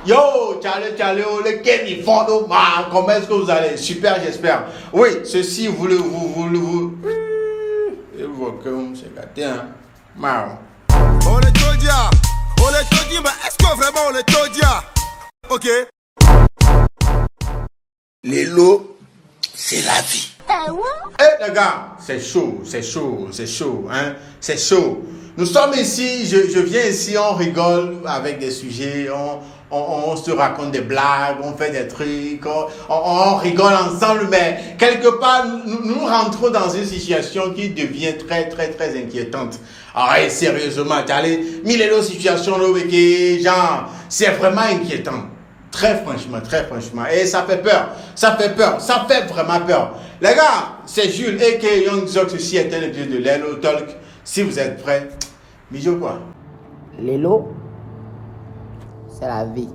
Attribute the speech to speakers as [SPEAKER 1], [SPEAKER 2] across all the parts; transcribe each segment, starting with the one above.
[SPEAKER 1] Yo, Charlie, le game il fort, man. Comment est-ce que vous allez? Super, j'espère. Oui, ceci, vous. Et vous, comme c'est gâté, hein. Mao.
[SPEAKER 2] On est Todia, mais est-ce que vraiment on est Todia? Ok.
[SPEAKER 3] Les lots, c'est la vie.
[SPEAKER 1] Eh les gars, c'est chaud, hein, c'est chaud. Nous sommes ici, je viens ici, on rigole avec des sujets, on se raconte des blagues, on fait des trucs, on rigole ensemble, mais quelque part, nous rentrons dans une situation qui devient très inquiétante. Arrête, sérieusement, allez, mille situations, genre, c'est vraiment inquiétant. Très franchement. Et ça fait peur. Ça fait vraiment peur. Les gars, c'est Jules, a.k.a. Young Zox, ceci est un épisode de Lelo Talk. Si vous êtes prêts, Mijo quoi?
[SPEAKER 4] Lelo, c'est la vie.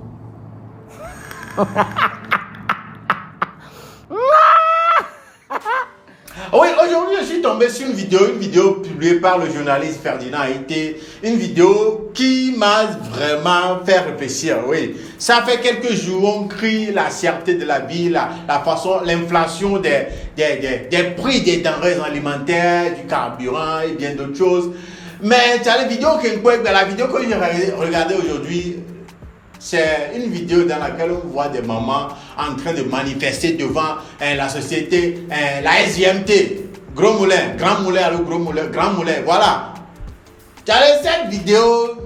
[SPEAKER 1] Oui, aujourd'hui je suis tombé sur une vidéo publiée par le journaliste Ferdinand Haïté, une vidéo qui m'a vraiment fait réfléchir. Oui, ça fait quelques jours on crie la cherté de la vie, la façon, l'inflation des prix des denrées alimentaires, du carburant et bien d'autres choses. Mais la vidéo que j'ai regardée aujourd'hui, c'est une vidéo dans laquelle on voit des mamans en train de manifester devant la société, la SGMT, Grand Moulin, voilà. Cette vidéo,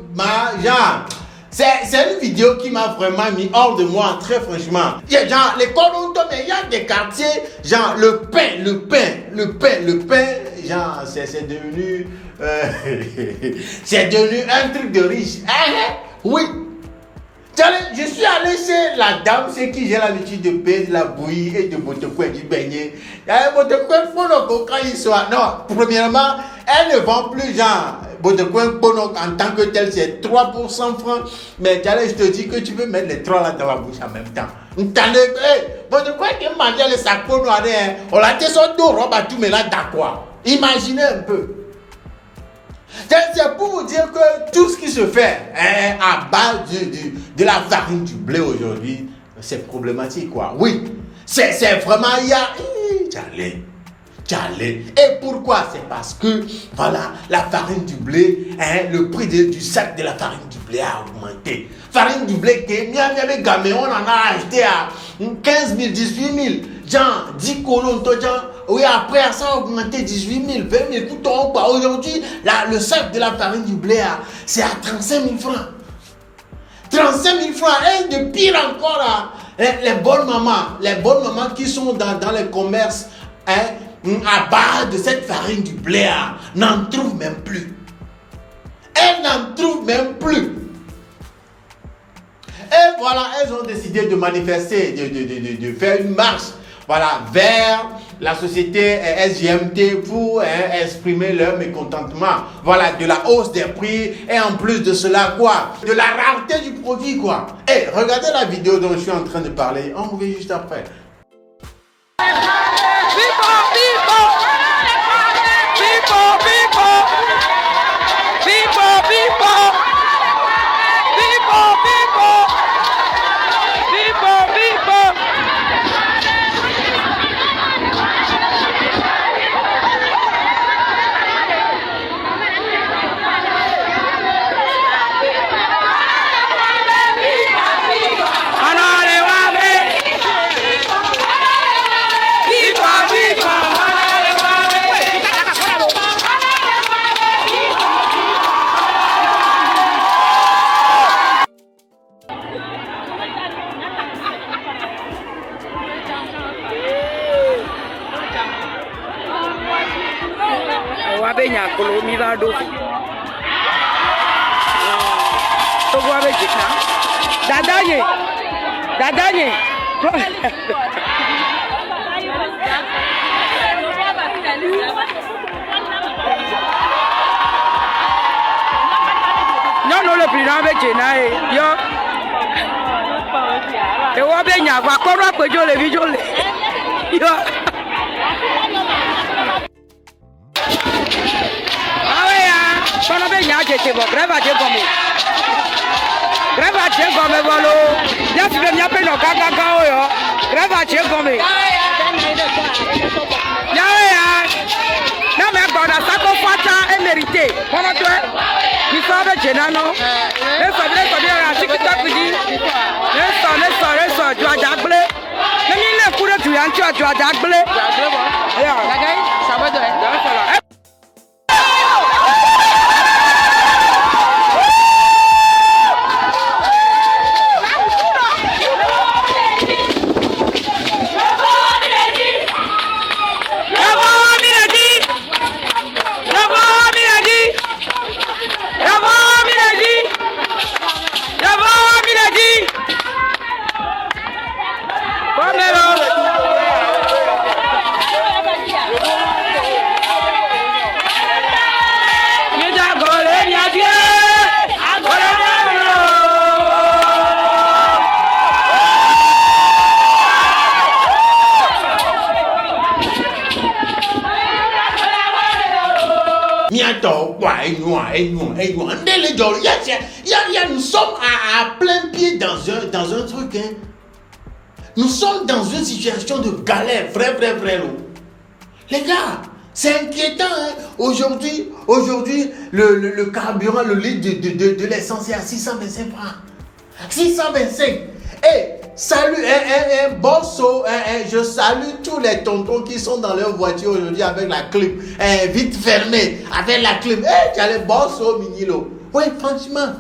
[SPEAKER 1] c'est une vidéo qui m'a vraiment mis hors de moi, très franchement. Genre, les colons, mais il y a des quartiers, genre, le pain, genre, c'est devenu, c'est devenu un truc de riche. Oui. Je suis allé chez la dame, c'est qui j'ai l'habitude de payer de la bouillie et de botekoué du beignet. Botekoué, quand il soit. Non, premièrement, elle ne vend plus genre botekoué en tant que tel, c'est 3 pour 100 francs. Mais je te dis que tu peux mettre les 3 là dans la bouche en même temps. Botekoué qui mangeait les sacs noirs, on l'a fait son dos, robe à tout, mais là, d'accord. Imaginez un peu. C'est pour vous dire que tout ce qui se fait à base de la farine du blé aujourd'hui, c'est problématique, quoi. Oui, c'est vraiment, il y a... Et pourquoi? C'est parce que, voilà, la farine du blé, le prix du sac de la farine du blé a augmenté. Farine du blé, on en a acheté à 15 000, 18 000. Genre, 10 colons, oui, après ça a augmenté 18 000, 20 000, tout en haut. Aujourd'hui, le sac de la farine du blé, c'est à 35 000 francs. 35 000 francs. Et de pire encore, là, les bonnes mamans qui sont dans les commerces, à base de cette farine du blé, n'en trouvent même plus. Elles n'en trouvent même plus. Et voilà, elles ont décidé de manifester, de faire une marche, voilà, vers la société SGMT pour exprimer leur mécontentement, voilà, de la hausse des prix et en plus de cela, quoi, de la rareté du produit, quoi. Et regardez la vidéo dont je suis en train de parler, on revient juste après.
[SPEAKER 5] Dadanye. Non, le plus avec Jenae. Yo. Et on va bien avoir quoi pour jouer les vidéos. Yo. Ah ouais, on va bien avoir c'est bon. Grève à Dieu comme. Grève à Dieu comme voilà. tse gɔme. Yawe ya. Ne me gbɔna sako fata emerite. Kɔnɔtɔɛ. Nisɔn bɛ dzenna nɔ. Ne sɔbi yɛrɛ asi kita kudi. Ne sɔ duadza gble. Ne mi le ku ɖe du ya ŋuti duadza gble.
[SPEAKER 1] Nous sommes à plein pied dans un truc. Hein. Nous sommes dans une situation de galère, vrai. Les gars, c'est inquiétant. Hein. Aujourd'hui, le carburant, le litre de l'essence est à 625 francs. 625. Salut, Bosso, je salue tous les tontons qui sont dans leur voiture aujourd'hui avec la clim, vite fermée, avec la clim. Tu as les Bosso, Minilo. Oui, franchement,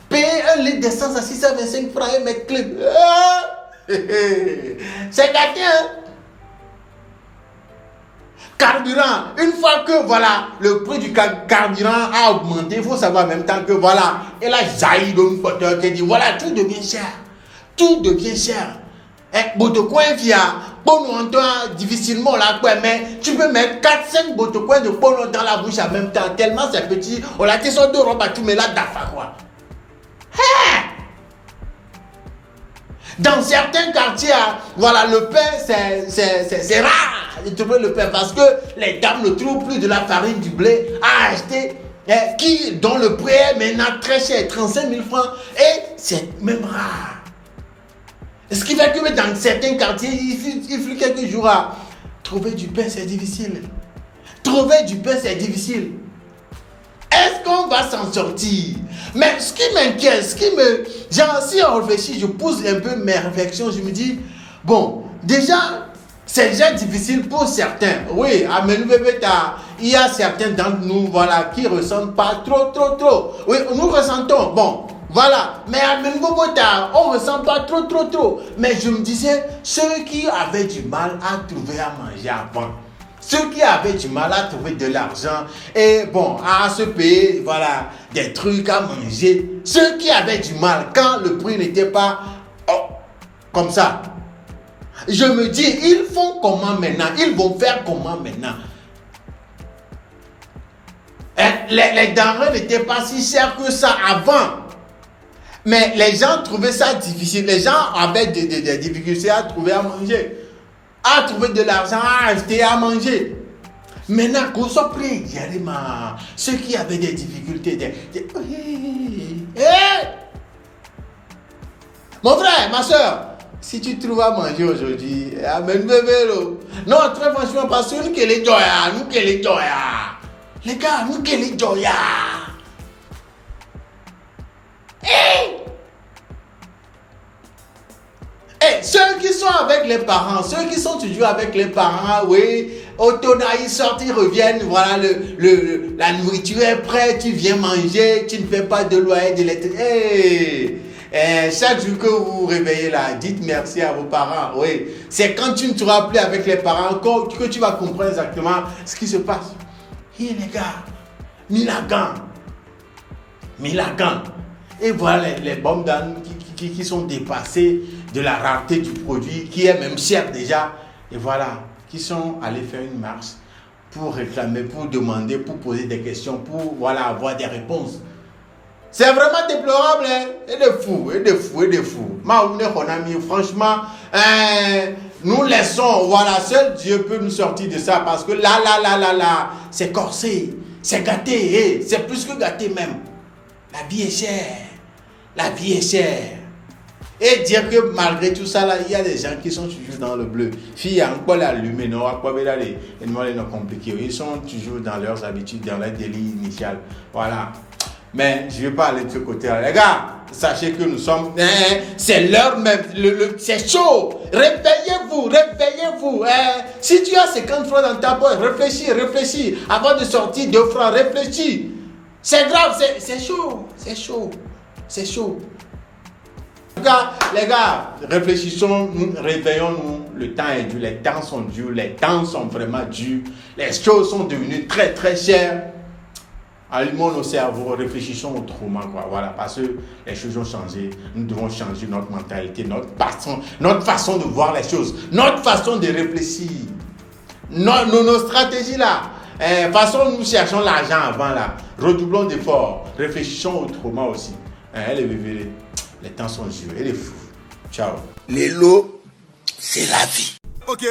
[SPEAKER 1] payer un litre d'essence à 625 francs et mettre clim. C'est gâté, hein? Carburant, une fois que voilà, le prix du carburant a augmenté, il faut savoir en même temps que voilà, et là, Jaïd, qui dit voilà, tout devient cher. Tout devient cher. Botocoin via Pono difficilement là, mais tu peux mettre 4-5 botocoins de Pono dans la bouche en même temps, tellement c'est petit. On l'a question de robe à tout, mais là, d'afa quoi. Dans certains quartiers, voilà, le pain, c'est rare de trouver le pain parce que les dames ne trouvent plus de la farine, du blé à acheter, dont le prix est maintenant très cher, 35 000 francs, et c'est même rare. Ce qui fait que dans certains quartiers, il faut quelques jours à trouver du pain, c'est difficile. Trouver du pain, c'est difficile. Est-ce qu'on va s'en sortir? Mais ce qui m'inquiète, genre, si on réfléchit, je pousse un peu mes réflexions, je me dis, bon, déjà, c'est déjà difficile pour certains. Oui, à Menou-Bébéta, il y a certains d'entre nous, voilà, qui ne ressentent pas trop. Oui, nous ressentons, bon, voilà. Mais à Menou-Bébéta, on ne ressent pas trop. Mais je me disais, ceux qui avaient du mal à trouver à manger avant, ceux qui avaient du mal à trouver de l'argent et bon, à se payer, voilà, des trucs à manger. Ceux qui avaient du mal quand le prix n'était pas comme ça. Je me dis, ils font comment maintenant? Ils vont faire comment maintenant? Les denrées n'étaient pas si chères que ça avant. Mais les gens trouvaient ça difficile. Les gens avaient des difficultés à trouver à manger. À trouver de l'argent, à acheter, à manger. Maintenant, qu'on soit prêt, ceux qui avaient des difficultés, mon frère, ma soeur, si tu trouves à manger aujourd'hui, amène bébé. Non, très franchement, parce que nous qui les joya, les gars, nous qui les joya. Ceux qui sont avec les parents, ceux qui sont toujours avec les parents, oui, autona, ils sortent, ils reviennent, voilà, la nourriture est prête, tu viens manger, tu ne fais pas de loyer, de l'électricité. Chaque jour que vous vous réveillez là, dites merci à vos parents, oui. C'est quand tu ne seras plus avec les parents que tu vas comprendre exactement ce qui se passe. Et les gars, Milagan. Et voilà les bombes d'âne qui sont dépassées de la rareté du produit, qui est même cher déjà. Et voilà, qui sont allés faire une marche pour réclamer, pour demander, pour poser des questions, pour voilà, avoir des réponses. C'est vraiment déplorable, hein? Et de fous. Franchement, nous laissons, voilà, seul Dieu peut nous sortir de ça parce que là, c'est corsé, c'est gâté, c'est plus que gâté même. La vie est chère. Et dire que malgré tout ça, là, il y a des gens qui sont toujours dans le bleu. Fille, encore l'allumé, non, à quoi les compliqués. Ils sont toujours dans leurs habitudes, dans leur délit initial. Voilà. Mais je ne vais pas aller de ce côté-là. Les gars, sachez que nous sommes. C'est l'heure même. C'est chaud. Réveillez-vous, réveillez-vous. Si tu as 50 francs dans ta poche, réfléchis. Avant de sortir 2 francs, réfléchis. C'est grave, c'est chaud. C'est chaud. C'est chaud. En tout cas, les gars, réfléchissons, réveillons-nous. Le temps est dur, les temps sont durs, les temps sont vraiment durs. Les choses sont devenues très, très chères. Allumons nos cerveaux, réfléchissons autrement, quoi. Voilà, parce que les choses ont changé. Nous devons changer notre mentalité, notre façon de voir les choses, notre façon de réfléchir, nos stratégies là. Façon nous cherchons l'argent avant là. Redoublons d'efforts, réfléchissons autrement aussi. Les temps sont durs, elle est fou. Ciao.
[SPEAKER 3] Les lots, c'est la vie.
[SPEAKER 2] Ok.